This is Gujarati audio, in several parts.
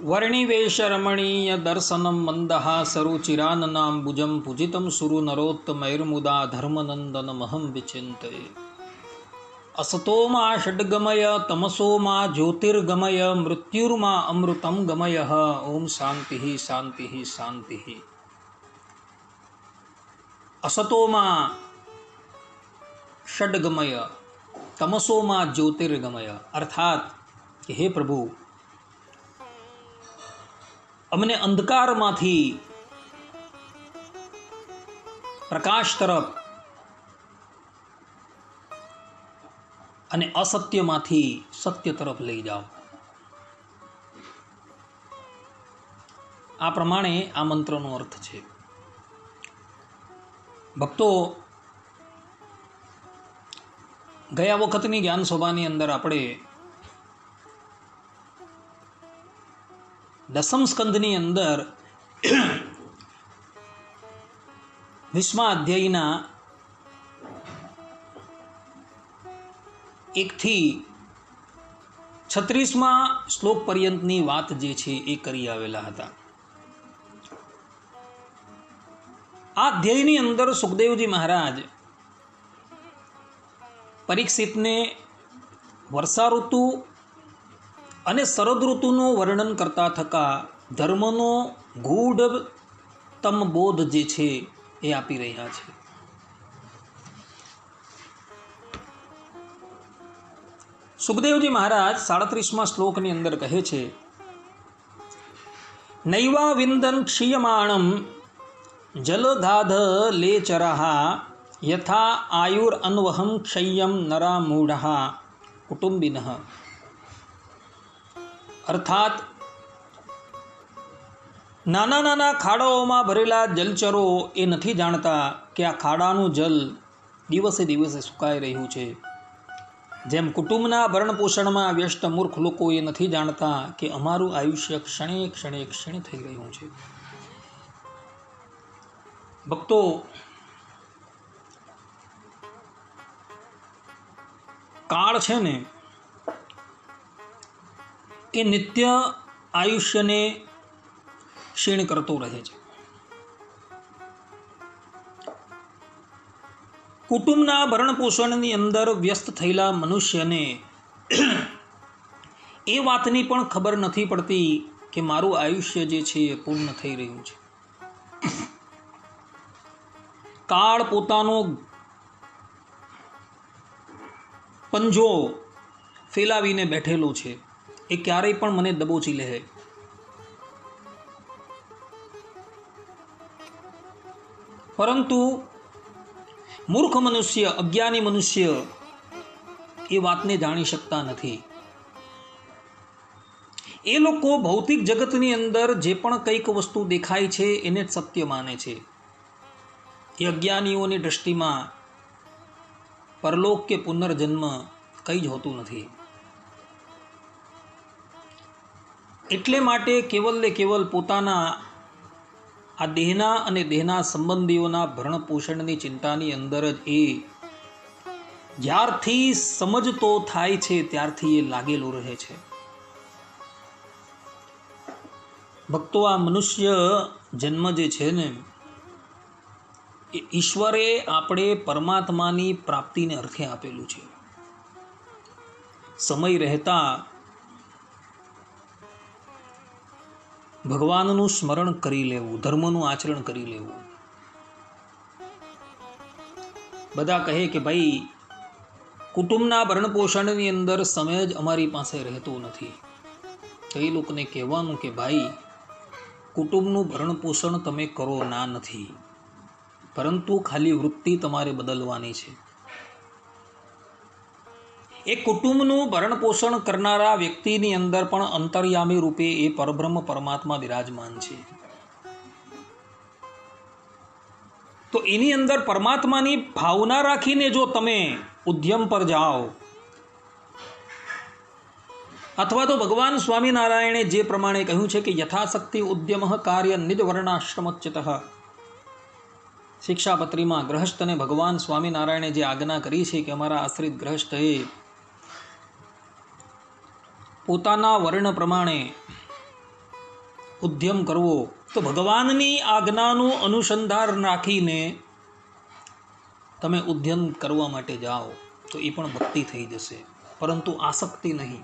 वर्णिवेशरमणीय दर्शनं मन्दहासरुचिराननाम्बुजं पूजितं सुरनरोत्तमैर्मुदा धर्मनन्दनमहं विचिन्तये। असतो मा षड्गमय तमसो मा ज्योतिर्गमय मृत्युर्मा अमृतं गमय। ओम शांति शांति शांति। असतो मा षड्गमय तमसो मा ज्योतिर्गमय, अर्थात कि हे प्रभु, अमने अंधकारमांथी प्रकाश तरफ अने असत्यमांथी सत्य तरफ लई जाओ। आ प्रमाणे आ मंत्रनो अर्थ छे। भक्तो, गया वखतनी ज्ञान सभानी अंदर आपणे दसम स्कंदनी अंदर 20मा अध्यायना 1 થી 36मा श्लोक पर्यंतनी वात जे छे ए करी आवेला हता। आ अध्यायनी अंदर सुखदेवजी महाराज परीक्षितने वर्षा ऋतु અને શરદ ઋતુનું વર્ણન કરતા થકા ધર્મનો ગૂઢતમ બોધ જે છે એ આપી રહ્યા છે। સુખદેવજી મહારાજ 37મા શ્લોકની અંદર કહે છે, નૈવા વિંદન ક્ષીયમાણમ જલધાધ લેચરઃ યથા આયુર અન્વહમ ક્ષય્યમ નરા મૂઢઃ કુટુંબિનઃ। अर्थात नाना नाना खाड़ाओं भरेला जलचरो ए नहीं जानता कि आ खाड़ानु जल दिवसे दिवसे सुकाई रह्यु छे। जेम कुटुंबना भरण में व्यस्त मूर्ख लोको ए नहीं जानता कि अमारू आयुष्य क्षणे क्षणे क्षीण थई रह्यु छे। भक्तो, काळ छे ने એ નિત્ય આયુષ્યને ક્ષીણ કરતો રહે છે। કુટુંબના ભરણપોષણની અંદર વ્યસ્ત થયેલા મનુષ્યને એ વાતની પણ ખબર નથી પડતી કે મારું આયુષ્ય જે છે એ પૂર્ણ થઈ રહ્યું છે। કાળ પોતાનો પંજો ફેલાવીને બેઠેલો છે, એ ક્યારેય પણ મને દબોચી લે। પરંતુ મૂર્ખ મનુષ્ય, અજ્ઞાની મનુષ્ય એ વાતને જાણી શકતા નથી। એ લોકો ભૌતિક જગતની અંદર જે પણ કંઈક વસ્તુ દેખાય છે એને જ સત્ય માને છે। એ અજ્ઞાનીઓની દૃષ્ટિમાં પરલોક કે પુનર્જન્મ કંઈ જ હોતું નથી। એટલે માટે કેવલ ને કેવલ પોતાના આ દેહના અને દેહના સંબંધીઓના ભરણ પોષણની ચિંતાની અંદર જ એ જ્યારથી સમજતો થાય છે ત્યારથી એ લાગેલો રહે છે। ભક્તો, આ મનુષ્ય જન્મ જે છે ને એ ઈશ્વરે આપણે પરમાત્માની પ્રાપ્તિને અર્થે આપેલું છે। સમય રહેતા ભગવાનનું સ્મરણ કરી લેવું, ધર્મનું આચરણ કરી લેવું। બધા કહે કે ભાઈ, કુટુંબના ભરણપોષણની અંદર સમય જ અમારી પાસે રહેતો નથી। તો એ લોકોને કહેવાનું કે ભાઈ, કુટુંબનું ભરણપોષણ તમે કરો ના નથી, પરંતુ ખાલી વૃત્તિ તમારે બદલવાની છે। એ કુટુંબનું ભરણ પોષણ કરનારા વ્યક્તિની અંદર પણ અંતર્યામી રૂપે એ પરબ્રહ્મ પરમાત્મા બિરાજમાન છે। તો એની અંદર પરમાત્માની ભાવના રાખીને જો તમે ઉદ્યમ પર જાઓ, અથવા તો ભગવાન સ્વામિનારાયણે જે પ્રમાણે કહ્યું છે કે યથાશક્તિ ઉદ્યમ કાર્ય નિજ વર્ણાશ્રમચ્યુત, શિક્ષાપત્રીમાં ગ્રહસ્થને ભગવાન સ્વામિનારાયણે જે આજ્ઞા કરી છે કે અમારા આશ્રિત ગ્રહસ્થએ પોતાના વર્ણ પ્રમાણે ઉદ્યમ કરવો, તો ભગવાનની આજ્ઞાનું અનુસંધાન રાખીને તમે ઉદ્યમ કરવા માટે જાઓ તો એ પણ ભક્તિ થઈ જશે, પરંતુ આસક્તિ નહીં.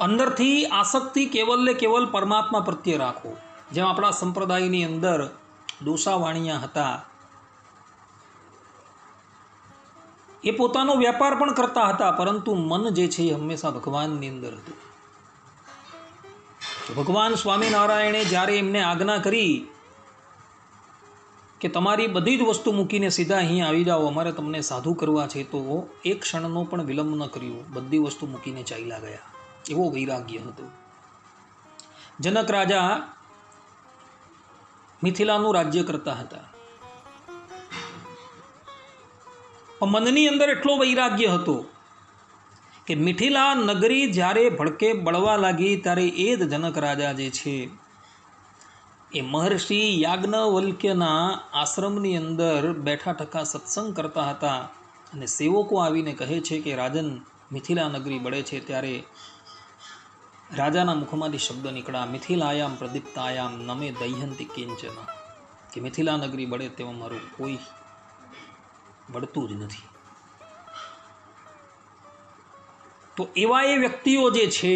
અંદરથી આસક્તિ કેવલ ને કેવલ પરમાત્મા પ્રત્યે રાખો. જેમ આપણા સંપ્રદાયની અંદર ડોસાવાણિયા હતા, એ પોતાનો વેપાર પણ કરતા હતા, પરંતુ મન જે છે એ હંમેશા ભગવાનની અંદર હતું. ભગવાન સ્વામિનારાયણે જ્યારે એમને આજ્ઞા કરી કે તમારી બધી જ વસ્તુ મૂકીને સીધા અહીં આવી જાઓ, અમારે તમને સાધુ કરવા છે, તો એક ક્ષણનો પણ વિલંબ ન કર્યો, બધી વસ્તુ મૂકીને ચાલ્યા ગયા. એવો વૈરાગ્ય હતો. જનક રાજા મિથિલાનું રાજ્ય કરતા હતા, મનની અંદર એટલો વૈરાગ્ય હતો કે મિથિલા નગરી જ્યારે ભડકે બળવા લાગી ત્યારે એ જ જનક રાજા જે છે એ મહર્ષિ યાજ્ઞવલ્ક્યના આશ્રમની અંદર બેઠા ટકા સત્સંગ કરતા હતા, અને સેવકો આવીને કહે છે કે રાજન, મિથિલા નગરી બળે છે. ત્યારે રાજાના મુખમાંથી શબ્દ નીકળ્યા, મિથિલાયામ પ્રદીપ્તાયામ નમે દહ્યંતિ કિંચન, કે મિથિલા નગરી બળે તેમાં મારું કોઈ બળતું જ નથી. તો એવા એ વ્યક્તિઓ જે છે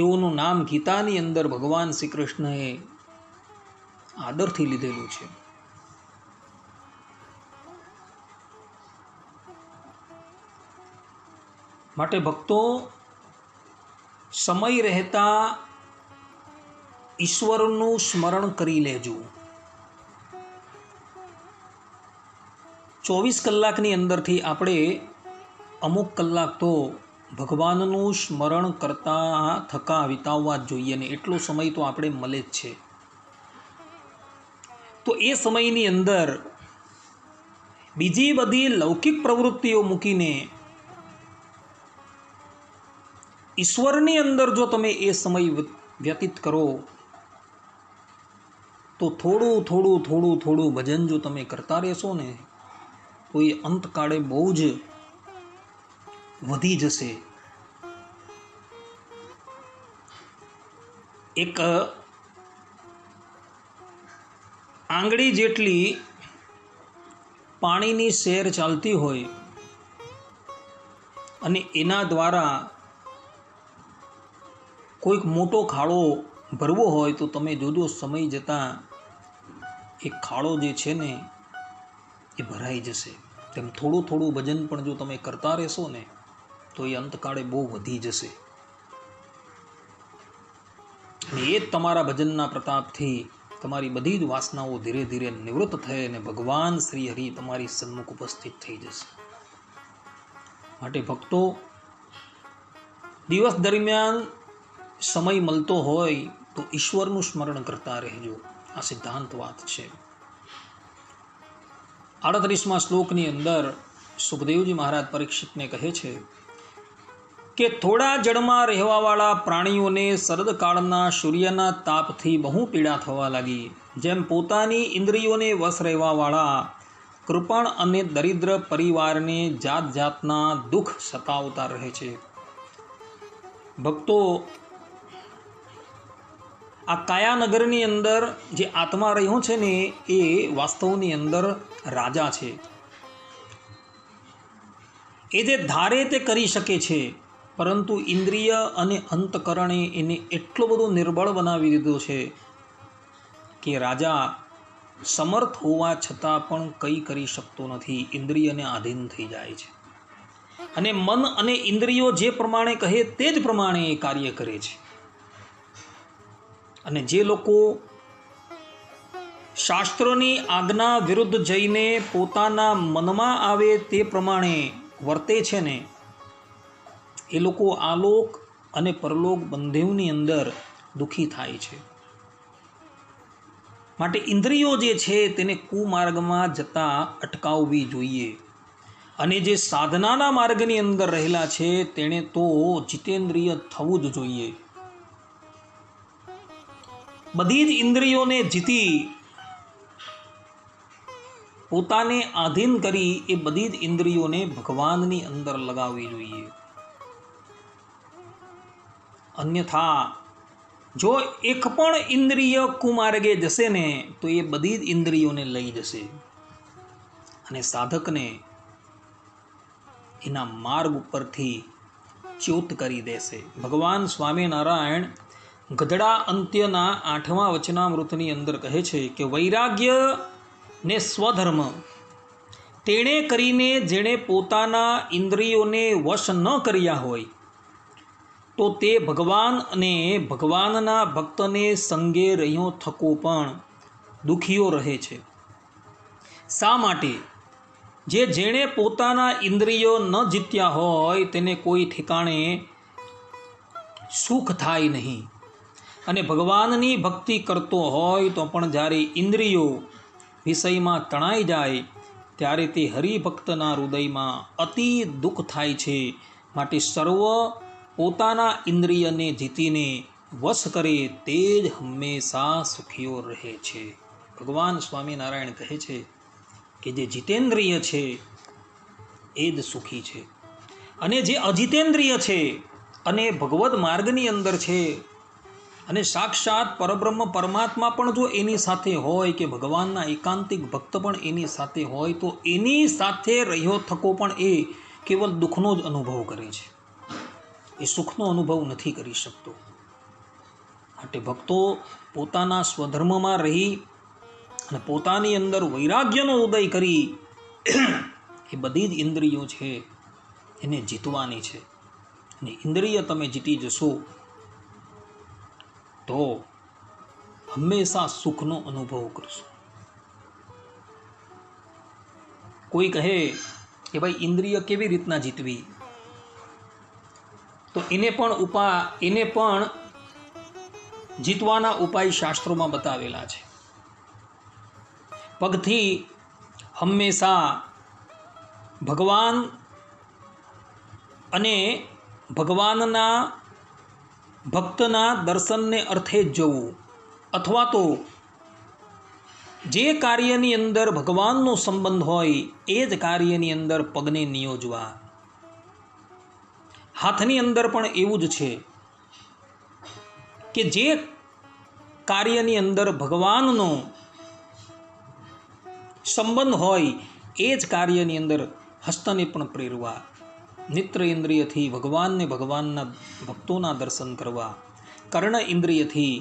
એઓનું નામ ગીતાની અંદર ભગવાન શ્રી કૃષ્ણએ આદરથી લીધેલું છે. માટે ભક્તો, સમય રહેતા ઈશ્વરનું સ્મરણ કરી લેજો. 24 કલાકની અંદરથી આપણે અમુક કલાક તો ભગવાનનું સ્મરણ કરતા થકા વિતાવવા જ જોઈએ, ને એટલો સમય તો આપણે મળે જ છે. તો એ સમયની અંદર બીજી બધી લૌકિક પ્રવૃત્તિઓ મૂકીને ઈશ્વરની અંદર જો તમે એ સમય વ્યતીત કરો, તો થોડું ભજન જો તમે કરતા રહેશો ને, તો એ અંતકાળે બહુ જ વધી જશે. એક આંગળી જેટલી પાણીની શેર ચાલતી હોય અને એના દ્વારા કોઈક મોટો ખાડો ભરવો હોય, તો તમે જોજો સમય જતાં એ ખાડો જે છે ને એ ભરાઈ જશે. તેમ થોડું ભજન પણ જો તમે કરતા રહેશો ને, તો એ અંતકાળે બહુ વધી જશે. અને એ જ તમારા ભજનના પ્રતાપથી તમારી બધી જ વાસનાઓ ધીરે ધીરે નિવૃત્ત થઈ અને ભગવાન શ્રી હરિ તમારી સન્મુખ ઉપસ્થિત થઈ જશે. માટે ભક્તો, દિવસ દરમિયાન સમય મળતો હોય તો ઈશ્વરનું સ્મરણ કરતા રહેજો. આ સિદ્ધાંત વાત છે. 38મા શ્લોકની અંદર સુખદેવજી મહારાજ પરીક્ષિતને કહે છે કે થોડા જળમાં રહેવાવાળા પ્રાણીઓને શરદકાળના સૂર્યના તાપથી બહુ પીડા થવા લાગી. જેમ પોતાની ઇન્દ્રિયોને વશ રહેવાવાળા કૃપણ અને દરિદ્ર પરિવારને જાત જાતના દુઃખ સતાવતા રહે છે. ભક્તો, આ કાયાનગરની અંદર જે આત્મા રહ્યો છે ને, એ વાસ્તવની અંદર રાજા છે. એ જે ધારે તે કરી શકે છે, પરંતુ ઇન્દ્રિય અને અંતકરણે એને એટલો બધો નિર્બળ બનાવી દીધો છે કે રાજા સમર્થ હોવા છતાં પણ કંઈ કરી શકતો નથી, ઇન્દ્રિયને આધીન થઈ જાય છે. અને મન અને ઇન્દ્રિયો જે પ્રમાણે કહે તે જ પ્રમાણે એ કાર્ય કરે છે. અને જે લોકો શાસ્ત્રોની આજ્ઞા વિરુદ્ધ જઈને પોતાના મનમાં આવે તે પ્રમાણે વર્તે છે ને, એ લોકો આલોક અને પરલોક બંનેની અંદર દુઃખી થાય છે. માટે ઇન્દ્રિયો જે છે તેને કુમાર્ગમાં જતા અટકાવવી જોઈએ. અને જે સાધનાના માર્ગની અંદર રહેલા છે તેણે તો જીતેન્દ્રિય થવું જ જોઈએ. બધી જ ઇન્દ્રિયોને જીતી પોતાને આધીન કરી એ બધી જ ઇન્દ્રિયોને ભગવાનની અંદર લગાવવી જોઈએ. અન્યથા જો એક પણ ઇન્દ્રિય કુમાર્ગે જશે ને તો એ બધી જ ઇન્દ્રિયોને લઈ જશે અને સાધકને એના માર્ગ ઉપરથી ચ્યુત કરી દેશે. ભગવાન સ્વામિનારાયણ ગધડા અંત્યના 8મા વચનામૃતની અંદર કહે છે કે વૈરાગ્ય ને સ્વધર્મ તેણે કરીને જેણે પોતાના ઇન્દ્રિયોને વશ ન કર્યા હોય તો તે ભગવાન અને ભગવાનના ભક્તને સંગે રહ્યો થકો પણ દુખીઓ રહે છે. શા માટે? જેણે પોતાના ઇન્દ્રિયો ન જીત્યા હોય તેને કોઈ ઠેકાણે સુખ થાય નહીં, અને ભગવાનની ભક્તિ કરતો હોય તો પણ જ્યારે ઇન્દ્રિયો વિષયમાં તણાઈ જાય ત્યારે તે હરિભક્તના હૃદયમાં અતિ દુઃખ થાય છે. માટે સર્વ પોતાના ઇન્દ્રિયને જીતીને વશ કરે તે જ હંમેશા સુખીઓ રહે છે. ભગવાન સ્વામિનારાયણ કહે છે કે જે જીતેન્દ્રિય છે એ જ સુખી છે, અને જે અજીતેન્દ્રિય છે અને ભગવદ માર્ગની અંદર છે અને સાક્ષાત પરબ્રહ્મ પરમાત્મા પણ જો એની સાથે હોય કે ભગવાનના એકાંતિક ભક્ત પણ એની સાથે હોય તો એની સાથે રહ્યો થકો પણ એ કેવલ દુઃખનો જ અનુભવ કરે છે, એ સુખનો અનુભવ નથી કરી શકતો. માટે ભક્તો પોતાના સ્વધર્મમાં રહી અને પોતાની અંદર વૈરાગ્યનો ઉદય કરી એ બધી જ ઇન્દ્રિયો છે એને જીતવાની છે. અને ઇન્દ્રિય તમે જીતી જશો તો હંમેશા સુખનો અનુભવ કરશો. કોઈ કહે કે ભાઈ ઇન્દ્રિય કેવી રીતના જીતવી, તો એને પણ જીતવાના ઉપાય શાસ્ત્રોમાં બતાવેલા છે. પગથી હંમેશા ભગવાન અને ભગવાનના ભક્તના દર્શનને અર્થે જ જવું, અથવા તો જે કાર્યની અંદર ભગવાનનો સંબંધ હોય એ જ કાર્યની અંદર પગને નિયોજવા. હાથની અંદર પણ એવું જ છે કે જે કાર્યની અંદર ભગવાનનો સંબંધ હોય એ જ કાર્યની અંદર હસ્તને પણ પ્રેરવા, નેત્ર ઇન્દ્રિયથી ભગવાનને ભગવાનના ભક્તોના દર્શન કરવા, કર્ણ ઇન્દ્રિયથી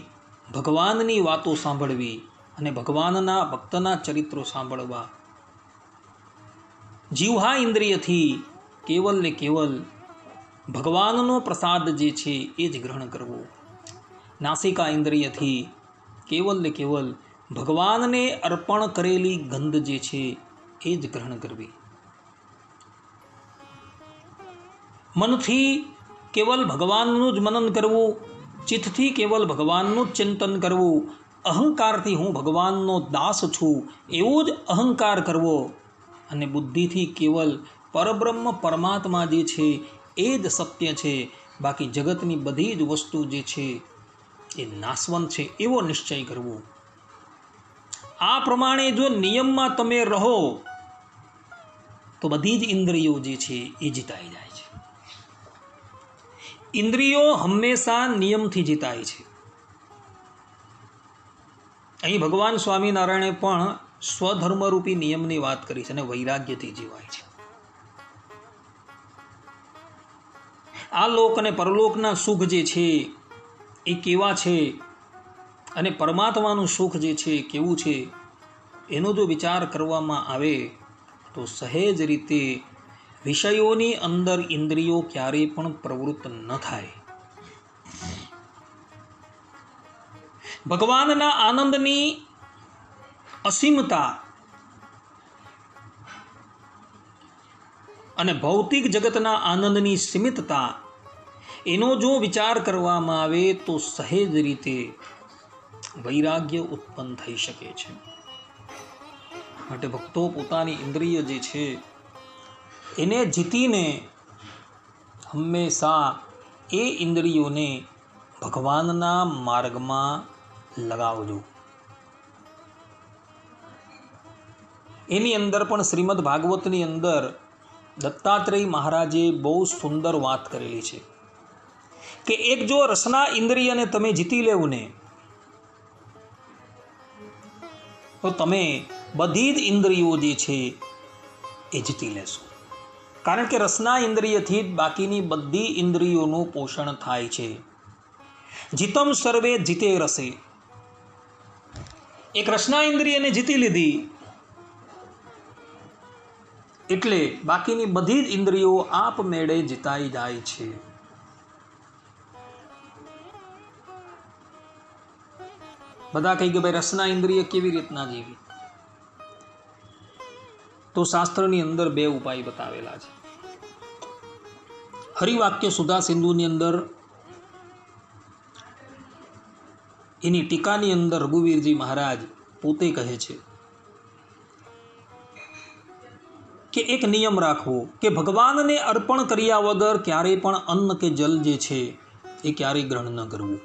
ભગવાનની વાતો સાંભળવી અને ભગવાનના ભક્તના ચરિત્રો સાંભળવા, જીવહા ઇન્દ્રિયથી કેવલ ને કેવલ ભગવાનનો પ્રસાદ જે છે એ જ ગ્રહણ કરવો, નાસિકા ઇન્દ્રિયથી કેવલ ને કેવલ ભગવાનને અર્પણ કરેલી ગંધ જે છે એ જ ગ્રહણ કરવી, મનથી કેવલ ભગવાનનું જ મનન કરવું, ચિત્તથી કેવલ ભગવાનનું જ ચિંતન કરવું, અહંકારથી હું ભગવાનનો દાસ છું એવો જ અહંકાર કરવો, અને બુદ્ધિથી કેવલ પરબ્રહ્મ પરમાત્મા જે છે એ જ સત્ય છે, બાકી જગતની બધી જ વસ્તુ જે છે એ નાશવંત છે એવો નિશ્ચય કરવો. આ પ્રમાણે જો નિયમમાં તમે રહો તો બધી જ ઇન્દ્રિયો જે છે એ જીતાઈ જાય છે. ઇન્દ્રિયો હંમેશા નિયમથી જીતાય છે. અહીં ભગવાન સ્વામિનારાયણે પણ સ્વધર્મરૂપી નિયમની વાત કરી છે અને વૈરાગ્યથી જીવાય છે. આ લોક અને પરલોકના સુખ જે છે એ કેવા છે અને પરમાત્માનું સુખ જે છે કેવું છે એનો જો વિચાર કરવામાં આવે તો સહેજ રીતે વિષયોની અંદર ઇન્દ્રિયો ક્યારેય પણ પ્રવૃત્ત ન થાય. ભગવાનના આનંદની અસીમતા અને ભૌતિક જગતના આનંદની સીમિતતા એનો જો વિચાર કરવામાં આવે તો સહેજ રીતે વૈરાગ્ય ઉત્પન્ન થઈ શકે છે. માટે ભક્તો પોતાની ઇન્દ્રિય જે છે એને જીતીને હંમેશા એ ઇન્દ્રિયોને ભગવાનના માર્ગમાં લગાવજો. એની અંદર પણ શ્રીમદ ભાગવતની અંદર દત્તાત્રેય મહારાજે બહુ સુંદર વાત કરેલી છે કે એક જો રસના ઇન્દ્રિયને તમે જીતી લેવું ને તો તમે બધી જ ઇન્દ્રિયો જે છે એ જીતી લેશો. કારણ કે રસના ઇન્દ્રિયથી જ બાકીની બધી ઇન્દ્રિયોનું પોષણ થાય છે. જીતમ સર્વે જીતે રસે. એક રસના ઇન્દ્રિયને જીતી લીધી એટલે બાકીની બધી જ ઇન્દ્રિયો આપમેળે જીતાઈ જાય છે. બધા કહી કે ભાઈ રસના ઇન્દ્રિય કેવી રીતના જીવી? તો શાસ્ત્રની અંદર બે ઉપાય બતાવેલા છે. હરિવાક્ય સુધા સિંધુની અંદર એની ટીકાની અંદર રઘુવીરજી મહારાજ પોતે કહે છે કે એક નિયમ રાખવો કે ભગવાનને અર્પણ કર્યા વગર ક્યારેય પણ અન્ન કે જલ જે છે એ ક્યારેય ગ્રહણ ન કરવું.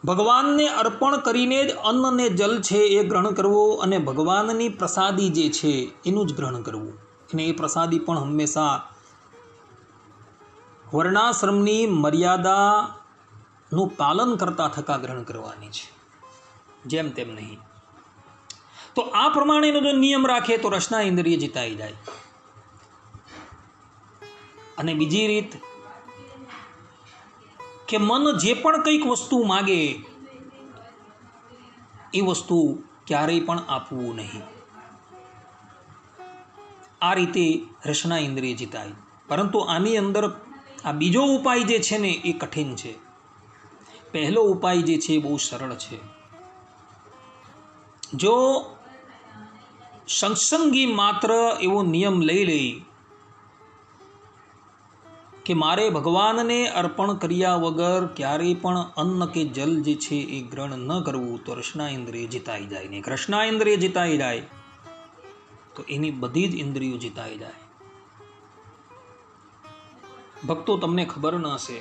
ભગવાનને અર્પણ કરીને જ અન્ન ને જલ છે એ ગ્રહણ કરવો અને ભગવાનની પ્રસાદી જે છે એનું જ ગ્રહણ કરવું. અને એ પ્રસાદી પણ હંમેશા વર્ણાશ્રમની મર્યાદાનું પાલન કરતા થકા ગ્રહણ કરવાની છે, જેમ તેમ નહીં. તો આ પ્રમાણેનો જો નિયમ રાખે તો રસના ઇન્દ્રિય જીતાઈ જાય. અને બીજી રીત કે મન જે પણ કંઈક વસ્તુ માગે એ વસ્તુ ક્યારેય પણ આપવું નહીં. આ રીતે રસના ઇન્દ્રિય જીતાય. પરંતુ આની અંદર આ બીજો ઉપાય જે છે ને એ કઠિન છે. પહેલો ઉપાય જે છે એ બહુ સરળ છે. જો સત્સંગી માત્ર એવો નિયમ લઈ લઈ કે મારે ભગવાનને અર્પણ કર્યા વગર ક્યારેય પણ અન્ન કે જલ જે છે એ ગ્રહણ ન કરવું તો રસના ઇન્દ્રિય જીતાઈ જાય. નહીં રસના ઇન્દ્રિય જીતાઈ જાય તો એની બધી જ ઇન્દ્રિયો જીતાઈ જાય. ભક્તો, તમને ખબર ન હશે,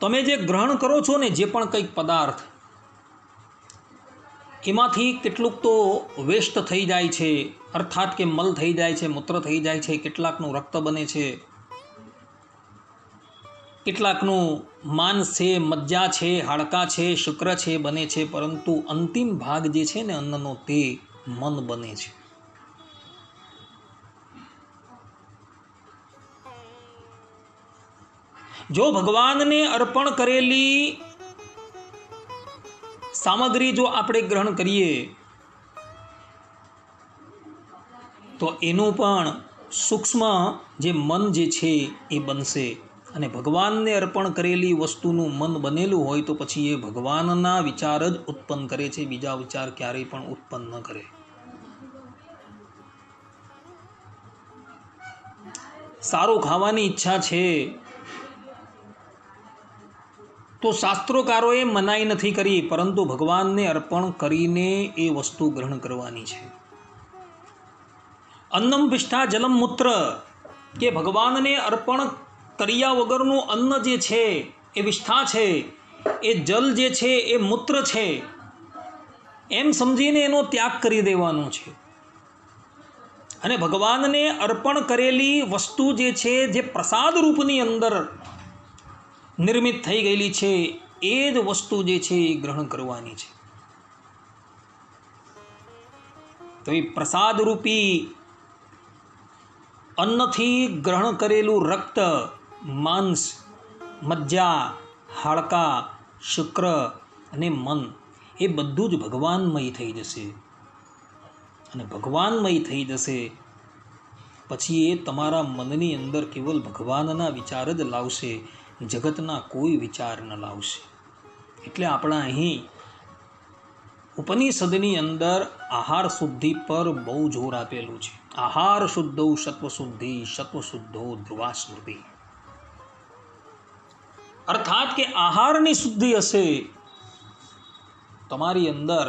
તમે જે ગ્રહણ કરો છો ને જે પણ કંઈક પદાર્થ, એમાંથી કેટલુંક તો વેસ્ટ થઈ જાય છે, અર્થાત કે મલ થઈ જાય છે, મૂત્ર થઈ જાય છે, કેટલાકનું રક્ત બને છે, કેટલાકનું માંસ છે, મજ્જા છે, હાડકા છે, શુક્ર છે બને છે, પરંતુ અંતિમ ભાગ જે છે ને અન્નનો તે મન બને છે. જો ભગવાનને અર્પણ કરેલી સામગ્રી જો આપણે ગ્રહણ કરીએ તો એનું પણ સૂક્ષ્મ જે મન જે છે એ બનશે. અને ભગવાનને અર્પણ કરેલી વસ્તુનું મન બનેલું હોય તો પછી એ ભગવાનના વિચાર જ ઉત્પન્ન કરે છે, બીજા વિચાર ક્યારેય પણ ઉત્પન્ન ન કરે. સારું ખાવાની ઈચ્છા છે તો શાસ્ત્રોકારોએ મનાઈ નથી કરી, પરંતુ ભગવાનને અર્પણ કરીને એ વસ્તુ ગ્રહણ કરવાની છે. અન્નમ વિષ્ઠા જલમ મૂત્ર, કે ભગવાનને અર્પણ કર્યા વગરનું અન્ન જે છે એ વિષ્ઠા છે, એ જલ જે છે એ મૂત્ર છે, એમ સમજીને એનો ત્યાગ કરી દેવાનો છે. અને ભગવાનને અર્પણ કરેલી વસ્તુ જે છે, જે પ્રસાદ રૂપની અંદર નિર્મિત થઈ ગયેલી છે, એ જ વસ્તુ જે છે એ ગ્રહણ કરવાની છે. તો એ પ્રસાદ રૂપી અન્નથી ગ્રહણ કરેલું રક્ત, માંસ, મજ્જા, હાડકા, શુક્ર અને મન એ બધું જ ભગવાનમય થઈ જશે. અને ભગવાનમય થઈ જશે પછી એ તમારા મનની અંદર કેવલ ભગવાનના વિચાર જ લાવશે, જગતના કોઈ વિચાર ન લાવશે. એટલે આપણા અહીં ઉપનિષદની અંદર આહાર શુદ્ધિ પર બહુ જોર આપેલું છે. આહાર શુદ્ધો સત્વશુદ્ધિ, સત્વશુદ્ધો ધ્રુવા સ્મૃતિ. અર્થાત કે આહારની શુદ્ધિ હશે તમારી અંદર,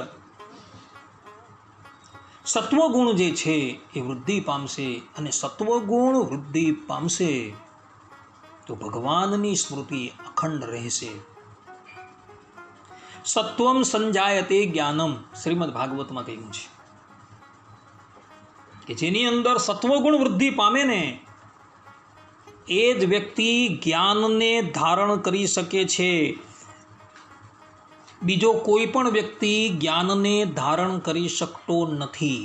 સત્વગુણ જે છે એ વૃદ્ધિ પામશે. અને સત્વગુણ વૃદ્ધિ પામશે તો ભગવાનની સ્મૃતિ અખંડ રહેશે. સત્વમ સંજાયતે જ્ઞાનમ, શ્રીમદ ભાગવતમાં કહ્યું છે. કે જેની અંદર સત્વગુણ વૃદ્ધિ પામે ને એ જ વ્યક્તિ જ્ઞાનને ધારણ કરી શકે છે. બીજો કોઈ પણ વ્યક્તિ જ્ઞાનને ધારણ કરી શકતો નથી.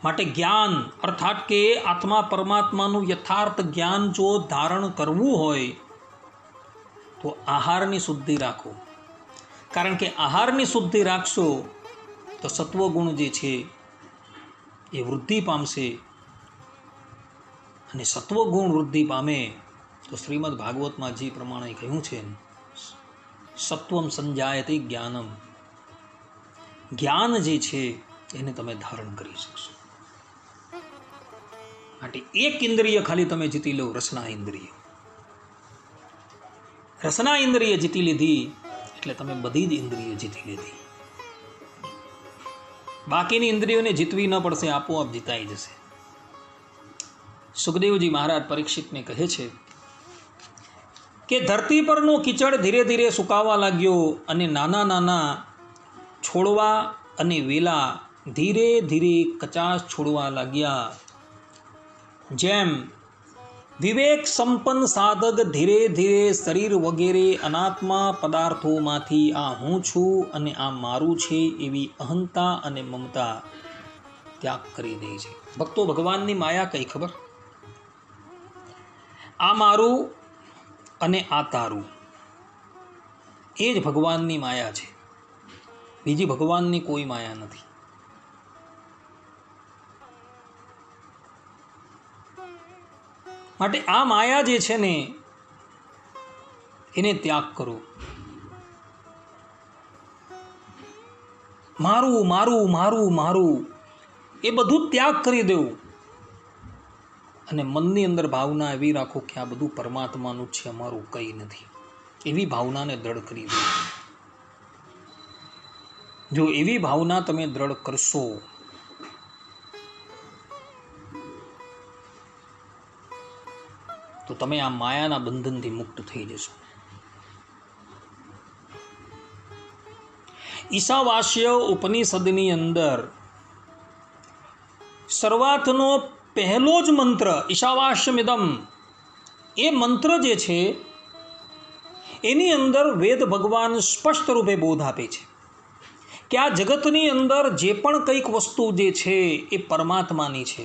માટે જ્ઞાન અર્થાત કે આત્મા પરમાત્માનું યથાર્થ જ્ઞાન જો ધારણ કરવું હોય તો આહારની શુદ્ધિ રાખો. કારણ કે આહારની શુદ્ધિ રાખશો તો સત્વગુણ જે છે એ વૃદ્ધિ પામશે, અને સત્વગુણ વૃદ્ધિ પામે તો શ્રીમદ ભાગવતમાં જે પ્રમાણે કહ્યું છે, સત્વમ સંજાયતે જ્ઞાનમ, જ્ઞાન જે છે એને તમે ધારણ કરી શકશો. માટે એક ઇન્દ્રિય ખાલી તમે જીતી લો, રસના ઇન્દ્રિય. રસના ઇન્દ્રિય જીતી લીધી એટલે તમે બધી જ ઇન્દ્રિય જીતી લીધી. બાકીની ઇન્દ્રિયોને જીતવી ન પડશે, આપોઆપ જીતાઈ જશે. સુખદેવજી મહારાજ પરીક્ષિતને કહે છે કે ધરતી પરનો કીચડ ધીરે ધીરે સુકાવા લાગ્યો અને નાના નાના છોડવા અને વેલા ધીરે ધીરે કચાશ છોડવા લાગ્યા. જેમ વિવેક સંપન્ન સાધક ધીરે ધીરે શરીર વગેરે અનાત્મા પદાર્થોમાંથી આ હું છું અને આ મારું છે એવી અહંતા અને મમતા ત્યાગ કરી દે છે. ભક્તો, ભગવાનની માયા કઈ ખબર? આ મારું અને આ તારું, એ જ ભગવાનની માયા છે. બીજી ભગવાનની કોઈ માયા નથી. માટે આ માયા જે છે ને એને ત્યાગ કરો. મારું મારું મારું મારું એ બધું ત્યાગ કરી દેવું, અને મનની અંદર ભાવના એવી રાખો કે આ બધું પરમાત્માનું જ છે, અમારું કંઈ નથી. એવી ભાવનાને દ્રઢ કરી દો. જો એવી ભાવના તમે દ્રઢ કરશો તો તમે આ માયાના બંધનથી મુક્ત થઈ જશો. ઈશાવાસ્ય ઉપનિષદની અંદર શરૂઆતનો પહેલો જ મંત્ર ઈશાવાસ્યમિદમ, એ મંત્ર જે છે એની અંદર વેદ ભગવાન સ્પષ્ટ રૂપે બોધ આપે છે કે આ જગતની અંદર જે પણ કંઈક વસ્તુ જે છે એ પરમાત્માની છે.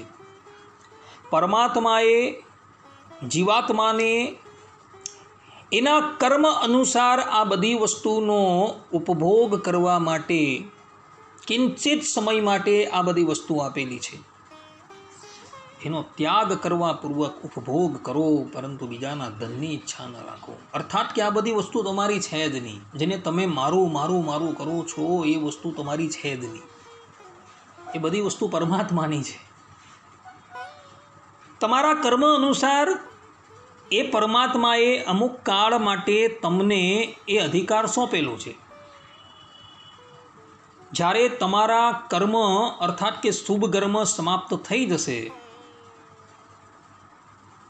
પરમાત્માએ જીવાત્માને એના કર્મ અનુસાર આ બધી વસ્તુનો ઉપભોગ કરવા માટે કિંચિત સમય માટે આ બધી વસ્તુ આપેલી છે. એનો ત્યાગ કરવા પૂર્વક ઉપભોગ કરો, પરંતુ બીજાના ધનની ઈચ્છા ન રાખો. અર્થાત કે આ બધી વસ્તુ તમારી છે જ નહીં. જેને તમે મારું મારું મારું કરો છો એ વસ્તુ તમારી છે જ નહીં. એ બધી વસ્તુ પરમાત્માની છે. તમારા કર્મ અનુસાર એ પરમાત્માએ અમુક કાળ માટે તમને એ અધિકાર સોંપેલો છે. જ્યારે તમારા કર્મ અર્થાત કે શુભ કર્મ સમાપ્ત થઈ જશે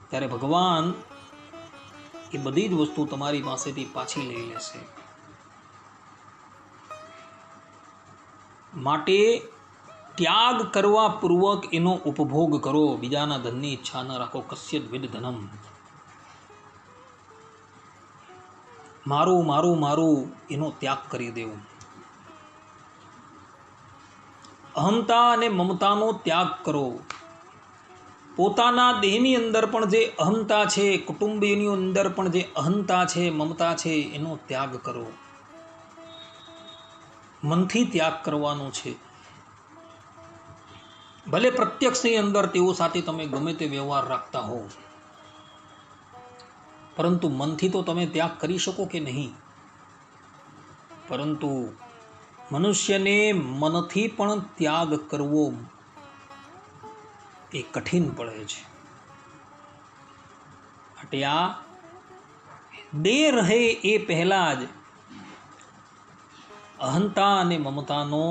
ત્યારે ભગવાન એ બધી જ વસ્તુ તમારી પાસેથી પાછી લઈ લેશે. માટે ત્યાગ કરવા પૂર્વક એનો ઉપભોગ કરો, બીજાના ધનની ઈચ્છા ન રાખો. કસ્યદ વિદ ધનમ, મારું મારું મારું એનો ત્યાગ કરી દેવું. અહંતા અને મમતાનો ત્યાગ કરો. પોતાના દેહની અંદર પણ જે અહંતા છે, કુટુંબીની અંદર પણ જે અહંતા છે, મમતા છે, એનો ત્યાગ કરો. મનથી ત્યાગ કરવાનો છે. ભલે પ્રત્યક્ષની અંદર તેઓ સાથે તમે ગમે તે વ્યવહાર રાખતા હો, પરંતુ મનથી તો તમે ત્યાગ કરી શકો કે નહીં? પરંતુ મનુષ્યને મનથી પણ ત્યાગ કરવો એ કઠિન પડે છે. માટે આ દેહ રહે એ પહેલા જ અહંતા અને મમતાનો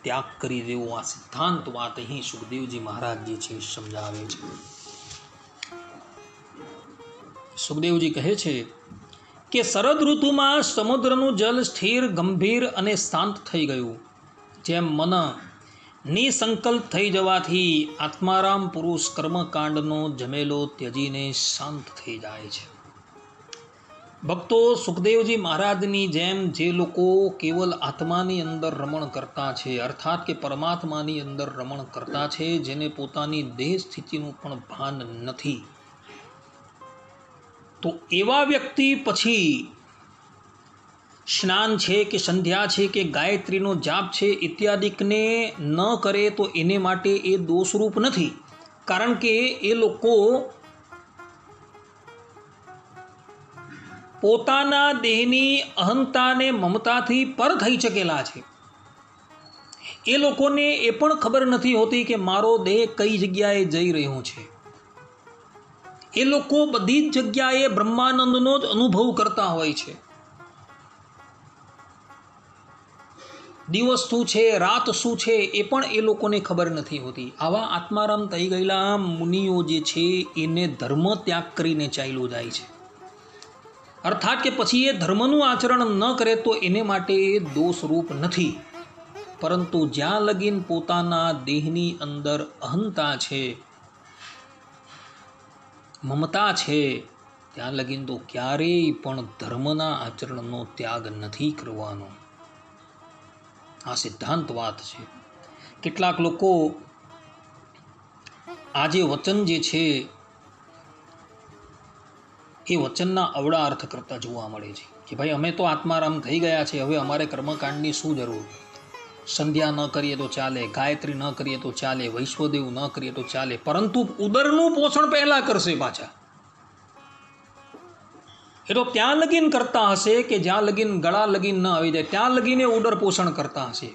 ત્યાગ કરી દેવો. આ સિદ્ધાંત વાત અહીં સુખદેવજી મહારાજ જે છે સમજાવે છે. સુખદેવજી કહે છે કે શરદ ઋતુમાં સમુદ્રનું જલ સ્થિર, ગંભીર અને શાંત થઈ ગયું. જેમ મન નિસંકલ્પ થઈ જવાથી આત્મારામ પુરુષ કર્મકાંડનો જમેલો ત્યજીને શાંત થઈ જાય છે. ભક્તો, સુખદેવજી મહારાજની જેમ જે લોકો કેવલ આત્માની અંદર રમણ કરતા છે, અર્થાત કે પરમાત્માની અંદર રમણ કરતા છે, જેને પોતાની દેહ સ્થિતિનું પણ ભાન નથી, તો એવા વ્યક્તિ પછી સ્નાન છે કે સંધ્યા છે કે ગાયત્રીનો જાપ છે ઇત્યાદિકને ન કરે તો એને માટે એ દોષરૂપ નથી. કારણ કે એ લોકો પોતાના દેહની અહંતાને મમતાથી પર થઈ ચકેલા છે. એ લોકોને એ પણ ખબર નથી હોતી કે મારો દેહ કઈ જગ્યાએ જઈ રહ્યો છે. એ લોકો બધી જ જગ્યાએ બ્રહ્માનંદનો જ અનુભવ કરતા હોય છે. દિવસ શું છે, રાત શું છે, એ પણ એ લોકોને ખબર નથી હોતી. આવા આત્મારામ થઈ ગયેલા મુનિઓ જે છે એને ધર્મ ત્યાગ કરીને ચાલ્યો જાય છે. અર્થાત કે પછી એ ધર્મનું આચરણ ન કરે તો એને માટે એ દોષરૂપ નથી. પરંતુ જ્યાં લગીન પોતાના દેહની અંદર અહંતા છે, મમતા છે, ત્યાં લગીન તો ક્યારેય પણ ધર્મના આચરણનો ત્યાગ નથી કરવાનો. આ સિદ્ધાંત વાત છે. કેટલાક લોકો આ જે વચન જે છે એ વચનના અવળા અર્થ કરતા જોવા મળે છે કે ભાઈ અમે તો આત્મારામ થઈ ગયા છે, હવે અમારે કર્મકાંડની શું જરૂર? સંધ્યા ન કરીએ તો ચાલે, ગાયત્રી ન કરીએ તો ચાલે, વૈશ્વદેવ ન કરીએ તો ચાલે, પરંતુ ઉદરનું પોષણ પહેલા કરશે પાછા. એ તો ત્યાં લગીન કરતા હશે કે જ્યાં લગીન ગળા લગીન ન આવી જાય, ત્યાં લગીને ઉદર પોષણ કરતા હશે.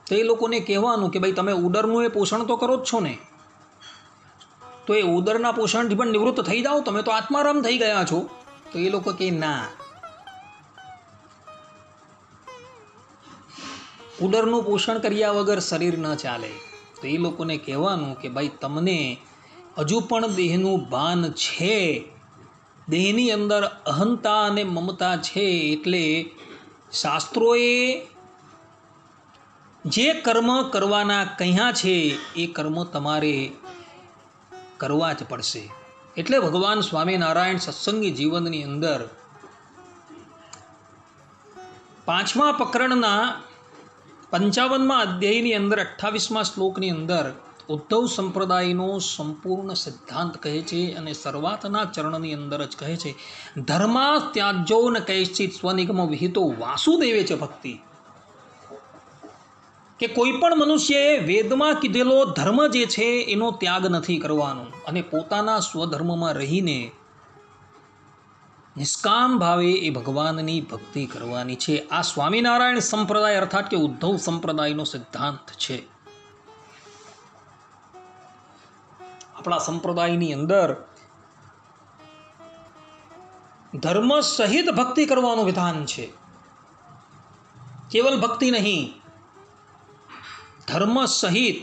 તો એ લોકોને કહેવાનું કે ભાઈ તમે ઉદરનું એ પોષણ તો કરો જ છો ને, તો એ ઉદરના પોષણથી પણ નિવૃત્ત થઈ જાઓ, તમે તો આત્મારામ થઈ ગયા છો. તો એ લોકો કહે ના, ઉદરનું પોષણ કર્યા વગર શરીર ન ચાલે. તો એ લોકોને કહેવાનું કે ભાઈ તમને હજુ પણ દેહનું ભાન છે, દેહની અંદર અહંતા અને મમતા છે, એટલે શાસ્ત્રોએ જે કર્મ કરવાના કહ્યા છે એ કર્મ તમારે કરવા જ પડશે. એટલે ભગવાન સ્વામિનારાયણ સત્સંગી જીવનની અંદર 5મા પ્રકરણના 55મા અધ્યાયની અંદર 28મા શ્લોકની અંદર ઉદ્ધવ સંપ્રદાયનો સંપૂર્ણ સિદ્ધાંત કહે છે અને સર્વાતના ચરણની અંદર જ કહે છે ધર્મા ત્યાજો ન કૈશ્ચિત સ્વનિગમ વિહિતો વાસુદેવે છે ભક્તિ. કે કોઈ પણ મનુષ્યએ વેદમાં કીધેલો ધર્મ જે છે એનો ત્યાગ નથી કરવાનો અને પોતાના સ્વધર્મમાં રહીને નિષ્કામ ભાવે એ ભગવાનની ભક્તિ કરવાની છે. આ સ્વામિનારાયણ સંપ્રદાય અર્થાત કે ઉદ્ધવ સંપ્રદાયનો સિદ્ધાંત છે. આપણા સંપ્રદાયની અંદર ધર્મ સહિત ભક્તિ કરવાનું વિધાન છે. કેવલ ભક્તિ નહીં, ધર્મ સહિત.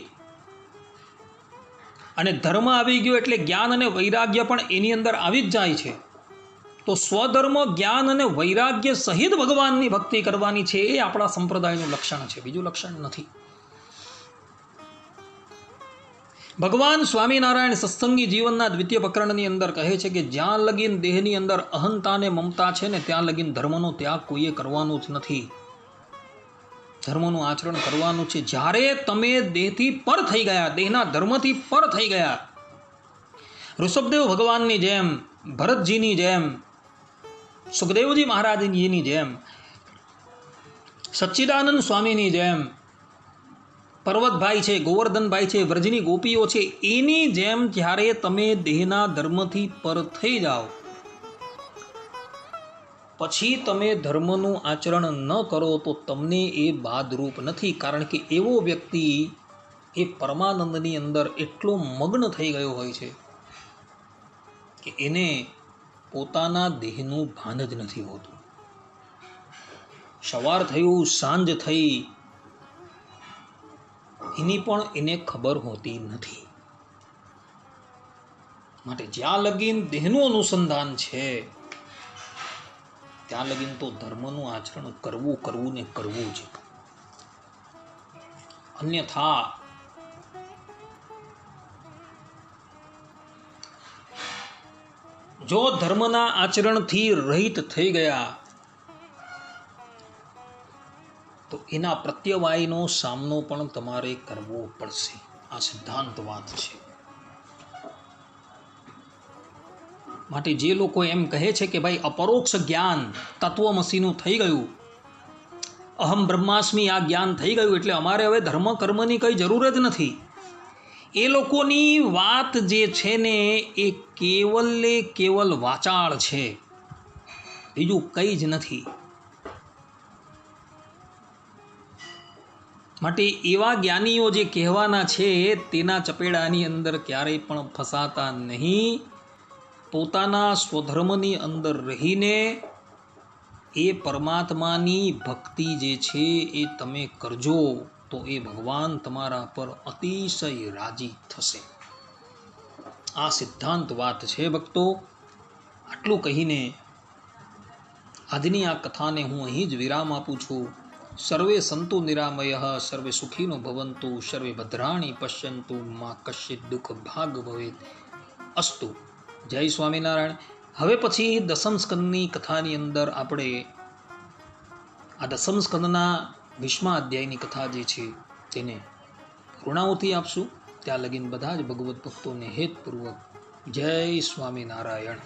અને ધર્મ આવી ગયો એટલે જ્ઞાન અને વૈરાગ્ય પણ એની અંદર આવી જ જાય છે. તો સ્વધર્મ, જ્ઞાન અને વૈરાગ્ય સહિત ભગવાનની ભક્તિ કરવાની છે. એ આપણા સંપ્રદાયનું લક્ષણ છે, બીજું લક્ષણ નથી. ભગવાન સ્વામિનારાયણ સત્સંગી જીવનના 2ય પ્રકરણની અંદર કહે છે કે જ્યાં લગીન દેહની અંદર અહંતા અને મમતા છે ને ત્યાં લગીન ધર્મનો ત્યાગ કોઈએ કરવાનો જ નથી. ધર્મનું આચરણ કરવાનું છે. જ્યારે તમે દેહથી પર થઈ ગયા, દેહના ધર્મથી પર થઈ ગયા, ઋષભદેવ ભગવાનની જેમ, ભરતજીની જેમ, સુખદેવજી મહારાજજીની જેમ, સચ્ચિદાનંદ સ્વામીની જેમ, પર્વતભાઈ છે, ગોવર્ધનભાઈ છે, વ્રજની ગોપીઓ છે, એની જેમ જ્યારે તમે દેહના ધર્મથી પર થઈ જાઓ પછી તમે ધર્મનું આચરણ ન કરો તો તમને એ બાદરૂપ નથી. કારણ કે એવો વ્યક્તિ એ પરમાનંદની અંદર એટલો મગ્ન થઈ ગયો હોય છે કે એને પોતાના દેહનું ભાન જ નથી હોતું. સવાર થયું, સાંજ થઈ, એની પણ એને ખબર હોતી નથી. માટે જ્યાં લગીન દેહનું અનુસંધાન છે ત્યાં લગીન તો ધર્મનું આચરણ કરવું કરવું ને કરવું જ. અન્યથા જો ધર્મના આચરણથી રહિત થઈ ગયા તો એના પ્રત્યવાયનો સામનો પણ તમારે કરવો પડશે. આ સિદ્ધાંત વાત છે. માટે જે લોકો એમ કહે છે કે ભાઈ અપરોક્ષ જ્ઞાન તત્વમસીનું થઈ ગયું, અહમ બ્રહ્માસ્મિ આ જ્ઞાન થઈ ગયું એટલે અમારે હવે ધર્મ કર્મની કંઈ જરૂર જ નથી, એ લોકોની વાત જે છે ને એ કેવલ વાચાળ છે, બીજું કંઈ જ નથી. માટે એવા જ્ઞાનીઓ જે કહેવાના છે તેના ચપેડાની અંદર ક્યારેય પણ ફસાતા નહીં. પોતાના સ્વધર્મની અંદર રહીને એ પરમાત્માની ભક્તિ જે છે એ તમે કરજો તો એ ભગવાન તમારા પર અતિશય રાજી થશે. આ સિદ્ધાંત વાત છે ભક્તો. આટલું કહીને આજની આ કથાને હું અહીં જ વિરામ આપું છું. સર્વે સંતુ નિરામયઃ, સર્વે સુખીનો ભવંતુ, સર્વે ભદ્રાણી પશ્યંતુ, મા કશ્ચિત દુઃખ ભાગ ભવેત. અસ્તુ. જય સ્વામિનારાયણ. હવે પછી દસમ સ્કંદની કથાની અંદર આપણે આ દસમ સ્કંદના 20મા અધ્યાયની કથા જે છે તેને પૂર્ણાહુતિ આપશું. ત્યાં લગીન બધા જ ભગવત ભક્તોને હેતપૂર્વક જય સ્વામિનારાયણ.